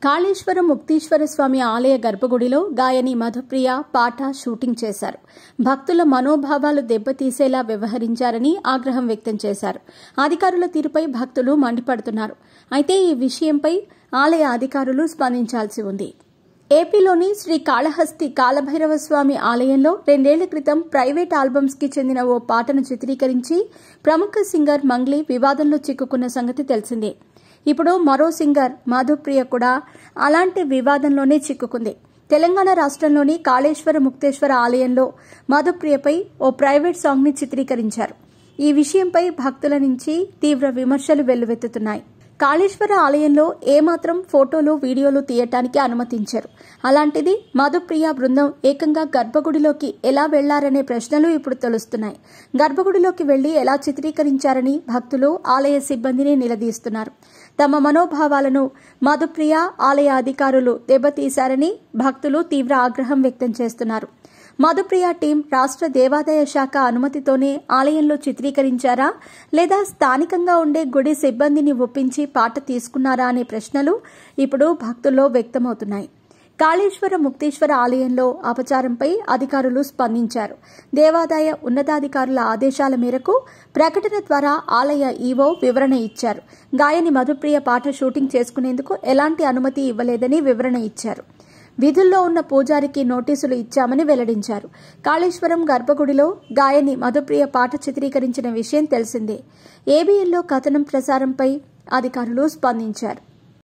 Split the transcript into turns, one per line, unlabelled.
కాళేశ్వరం ముక్తీశ్వర స్వామి ఆలయ గర్భగుడిలో గాయని మధుప్రియ పాట షూటింగ్ చేశారు. భక్తుల మనోభావాలు దెబ్బతీసేలా వ్యవహరించారని ఆగ్రహం వ్యక్తం చేశారు. అధికారుల తీరుపై భక్తులు మండిపడుతున్నారు. అయితే ఈ విషయంపై ఆలయ అధికారులు స్పందించాల్సి ఉంది. ఏపీలోని శ్రీ కాళహస్తి కాలభైరవ స్వామి ఆలయంలో 2 ఏళ్ల క్రితం ప్రైవేట్ ఆల్బమ్స్ కి చెందిన ఓ పాటను చిత్రీకరించి ప్రముఖ సింగర్ మంగ్లీ వివాదంలో చిక్కుకున్న సంగతి తెలిసిందే. ఇప్పుడు మరో సింగర్ మధుప్రియ కూడా అలాంటి వివాదంలోనే చిక్కుకుంది. తెలంగాణ రాష్ట్రంలోని కాళేశ్వర ముక్తేశ్వర ఆలయంలో మధుప్రియపై ఓ ప్రైవేట్ సాంగ్ ని చిత్రీకరించారు. ఈ విషయంపై భక్తుల నుంచి తీవ్ర విమర్శలు వెల్లువెత్తుతున్నాయి. కాళేశ్వర ఆలయంలో ఏమాత్రం ఫోటోలు వీడియోలు తీయటానికి అనుమతించారు. అలాంటిది మధుప్రియ బృందం ఏకంగా గర్భగుడిలోకి ఎలా వెళ్లారనే ప్రశ్నలు ఇప్పుడు తెలుస్తున్నాయి. గర్భగుడిలోకి వెళ్లి ఎలా చిత్రీకరించారని భక్తులు ఆలయ సిబ్బందిని నిలదీస్తున్నారు. తమ మనోభావాలను మధుప్రియ ఆలయ అధికారులు దెబ్బతీశారని భక్తులు తీవ్ర ఆగ్రహం వ్యక్తం చేస్తున్నారు. మధుప్రియ టీం రాష్ట్ర దేవాదాయ శాఖ అనుమతితోనే ఆలయంలో చిత్రీకరించారా లేదా స్థానికంగా ఉండే గుడి సిబ్బందిని ఒప్పించి పాట తీసుకున్నారా అనే ప్రశ్నలు ఇప్పుడు భక్తుల్లో వ్యక్తమవుతున్నాయి. కాళేశ్వర ముక్తేశ్వర ఆలయంలో అపచారంపై అధికారులు స్పందించారు. దేవాదాయ ఉన్నతాధికారుల ఆదేశాల మేరకు ప్రకటన ద్వారా ఆలయ ఈవో వివరణ ఇచ్చారు. గాయని మధుప్రియ పాట షూటింగ్ చేసుకునేందుకు ఎలాంటి అనుమతి ఇవ్వలేదని వివరణ ఇచ్చారు. విధుల్లో ఉన్న పూజారికి నోటీసులు ఇచ్చామని వెల్లడించారు. కాళేశ్వరం గర్భగుడిలో గాయని మధుప్రియ పాట చిత్రీకరించిన విషయం తెలిసిందే. ఏబీఎన్లో కథనం ప్రసారంపై అధికారులు స్పందించారు.